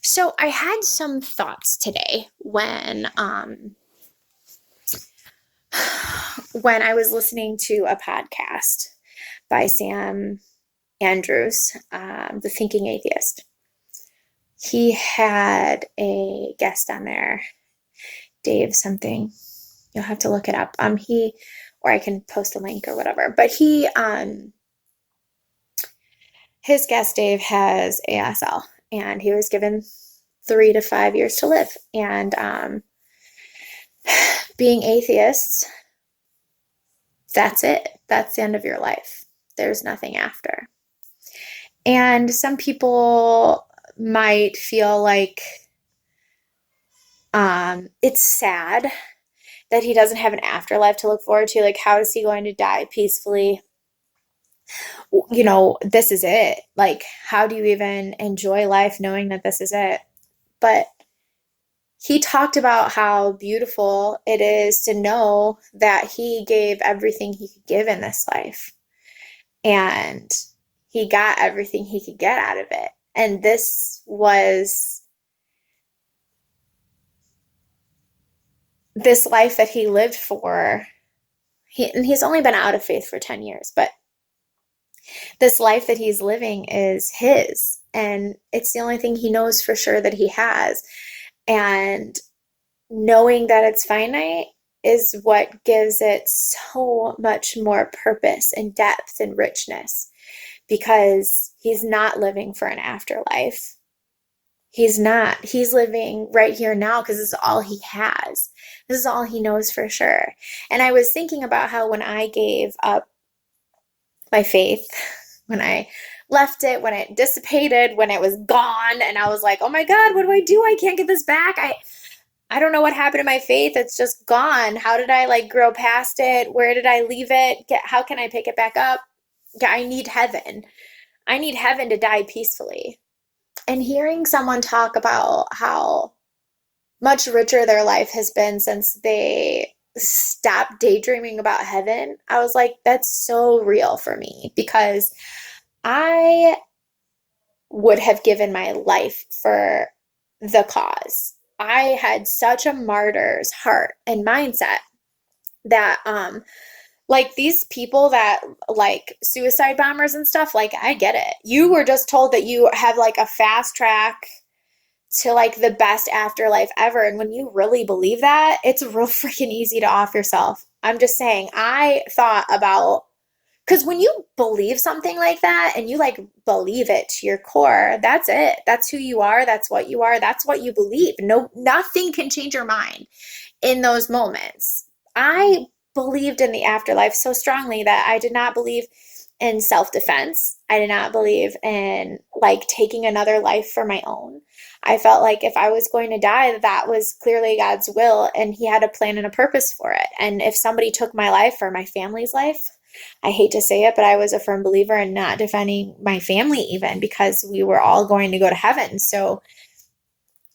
So I had some thoughts today when I was listening to a podcast by Sam Andrews, the Thinking Atheist. He had a guest on there, Dave something. You'll have to look it up. Or I can post a link or whatever. But his guest Dave has ASL, and he was given 3 to 5 years to live. And being atheists, that's it. That's the end of your life. There's nothing after. And some people might feel like it's sad that he doesn't have an afterlife to look forward to. Like, how is he going to die peacefully? This is it. Like, how do you even enjoy life knowing that this is it? But he talked about how beautiful it is to know that he gave everything he could give in this life. And he got everything he could get out of it. And this life that he lived for. And he's only been out of faith for 10 years, but this life that he's living is his. And it's the only thing he knows for sure that he has. And knowing that it's finite is what gives it so much more purpose and depth and richness, because he's not living for an afterlife. He's not. He's living right here now because this is all he has. This is all he knows for sure. And I was thinking about how when I gave up my faith, when I left it, when it dissipated, when it was gone, and I was like, oh my God, what do I do? I can't get this back. I don't know what happened to my faith. It's just gone. How did I grow past it? Where did I leave it? How can I pick it back up? Yeah, I need heaven. I need heaven to die peacefully. And hearing someone talk about how much richer their life has been since they stopped daydreaming about heaven, I was like, that's so real for me, because I would have given my life for the cause. I had such a martyr's heart and mindset that like these people that like suicide bombers and stuff, like I get it. You were just told that you have like a fast track to like the best afterlife ever. And when you really believe that, it's real freaking easy to off yourself. I'm just saying, I thought about, because when you believe something like that and you like believe it to your core, that's it. That's who you are. That's what you are. That's what you believe. No, nothing can change your mind in those moments. I believed in the afterlife so strongly that I did not believe in self-defense. I did not believe in like taking another life for my own. I felt like if I was going to die, that was clearly God's will, and he had a plan and a purpose for it. And if somebody took my life or my family's life, I hate to say it, but I was a firm believer in not defending my family even, because we were all going to go to heaven. So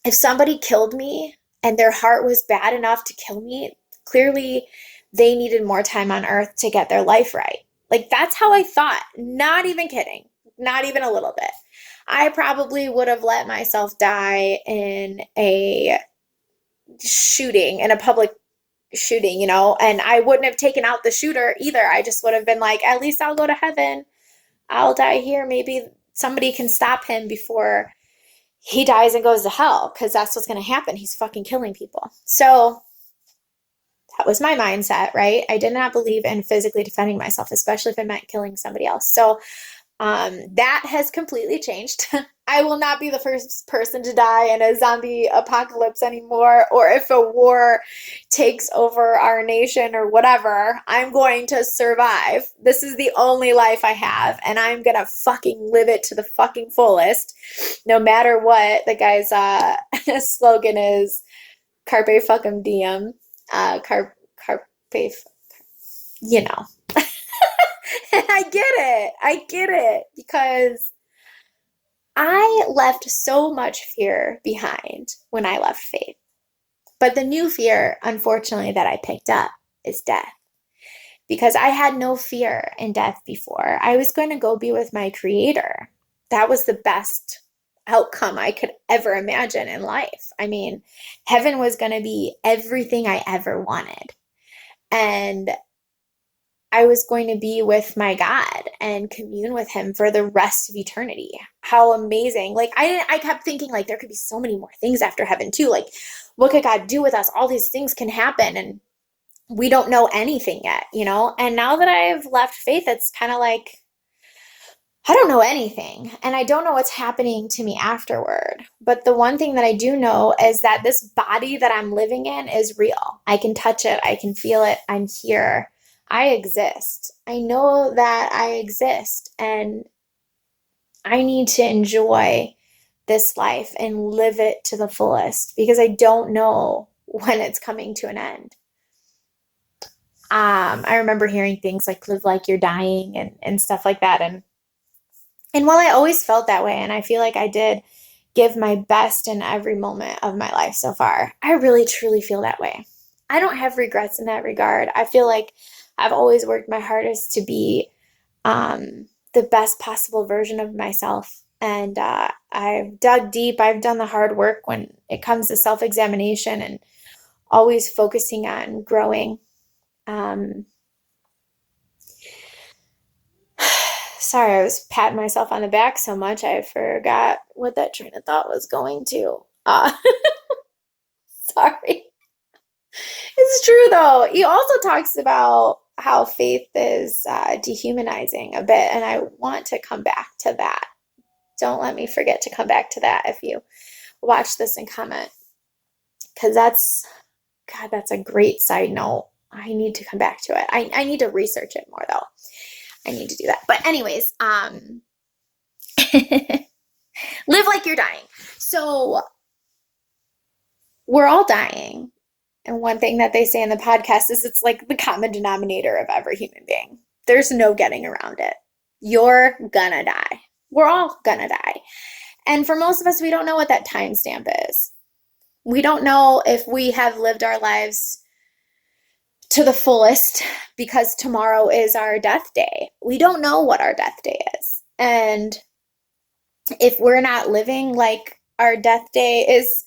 if somebody killed me and their heart was bad enough to kill me, clearly they needed more time on earth to get their life right. Like, that's how I thought. Not even kidding. Not even a little bit. I probably would have let myself die in a shooting, in a public shooting, and I wouldn't have taken out the shooter either. I just would have been like, at least I'll go to heaven. I'll die here. Maybe somebody can stop him before he dies and goes to hell, because that's what's going to happen. He's fucking killing people. So that was my mindset, right? I did not believe in physically defending myself, especially if it meant killing somebody else. So that has completely changed. I will not be the first person to die in a zombie apocalypse anymore, or if a war takes over our nation or whatever, I'm going to survive. This is the only life I have, and I'm gonna fucking live it to the fucking fullest, no matter what. The guy's slogan is "Carpe fucking diem," carpe, you know. And I get it, because I left so much fear behind when I left faith. But the new fear, unfortunately, that I picked up is death. Because I had no fear in death before. I was going to go be with my creator. That was the best outcome I could ever imagine in life. I mean, heaven was going to be everything I ever wanted. And I was going to be with my God and commune with him for the rest of eternity. How amazing. Like I kept thinking like there could be so many more things after heaven too. Like what could God do with us? All these things can happen and we don't know anything yet, you know? And now that I've left faith, it's kind of like I don't know anything and I don't know what's happening to me afterward. But the one thing that I do know is that this body that I'm living in is real. I can touch it, I can feel it, I'm here. I exist. I know that I exist and I need to enjoy this life and live it to the fullest because I don't know when it's coming to an end. I remember hearing things like live like you're dying and stuff like that. And while I always felt that way, and I feel like I did give my best in every moment of my life so far, I really truly feel that way. I don't have regrets in that regard. I feel like I've always worked my hardest to be the best possible version of myself. And I've dug deep. I've done the hard work when it comes to self-examination and always focusing on growing. Sorry, I was patting myself on the back so much I forgot what that train of thought was going to. Sorry. It's true though. He also talks about how faith is dehumanizing a bit, and I want to come back to that. Don't let me forget to come back to that if you watch this and comment, because God, that's a great side note. I need to come back to it. I need to research it more though. I need to do that. But anyways, live like you're dying. So we're all dying. And one thing that they say in the podcast is it's like the common denominator of every human being. There's no getting around it. You're gonna die. We're all gonna die. And for most of us, we don't know what that timestamp is. We don't know if we have lived our lives to the fullest because tomorrow is our death day. We don't know what our death day is. And if we're not living like our death day is,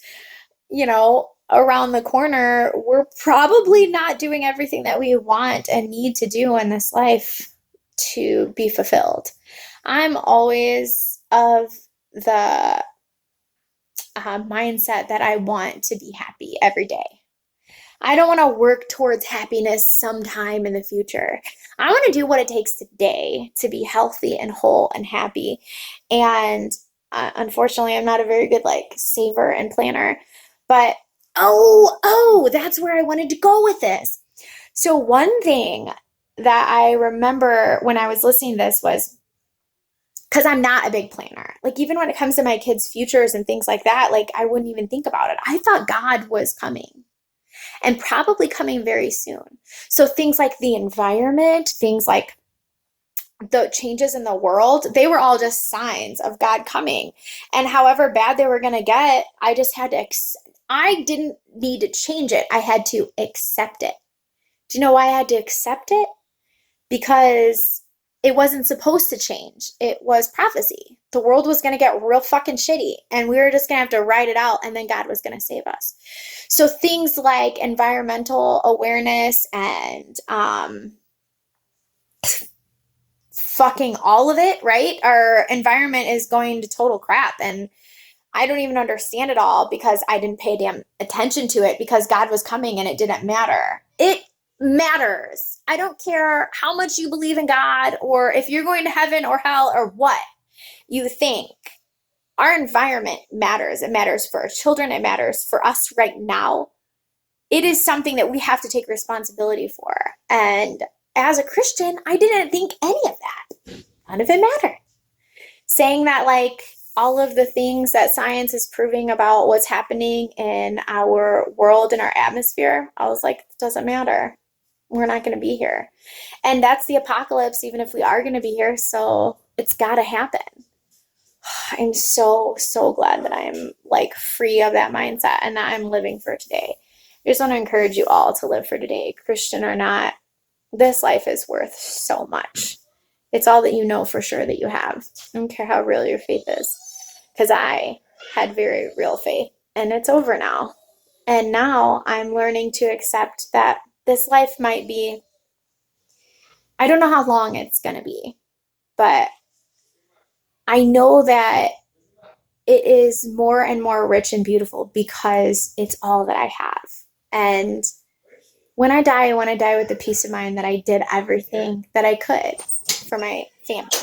around the corner, we're probably not doing everything that we want and need to do in this life to be fulfilled. I'm always of the mindset that I want to be happy every day. I don't want to work towards happiness sometime in the future. I want to do what it takes today to be healthy and whole and happy. And unfortunately, I'm not a very good saver and planner. But that's where I wanted to go with this. So one thing that I remember when I was listening to this was, because I'm not a big planner. Even when it comes to my kids' futures and things like that, I wouldn't even think about it. I thought God was coming and probably coming very soon. So things like the environment, things like the changes in the world, they were all just signs of God coming. And however bad they were going to get, I just had to I didn't need to change it. I had to accept it. Do you know why I had to accept it? Because it wasn't supposed to change. It was prophecy. The world was going to get real fucking shitty and we were just going to have to ride it out and then God was going to save us. So things like environmental awareness and fucking all of it, right? Our environment is going to total crap and I don't even understand it all because I didn't pay damn attention to it because God was coming and it didn't matter. It matters. I don't care how much you believe in God or if you're going to heaven or hell or what you think. Our environment matters. It matters for our children. It matters for us right now. It is something that we have to take responsibility for. And as a Christian, I didn't think any of that. None of it mattered. Saying that all of the things that science is proving about what's happening in our world and our atmosphere, I was like, it doesn't matter. We're not going to be here. And that's the apocalypse, even if we are going to be here. So it's got to happen. I'm so, so glad that I'm free of that mindset and that I'm living for today. I just want to encourage you all to live for today, Christian or not. This life is worth so much. It's all that you know for sure that you have. I don't care how real your faith is. because I had very real faith, and it's over now. And now I'm learning to accept that this life might be, I don't know how long it's going to be, but I know that it is more and more rich and beautiful because it's all that I have. And when I die, I want to die with the peace of mind that I did everything that I could for my family.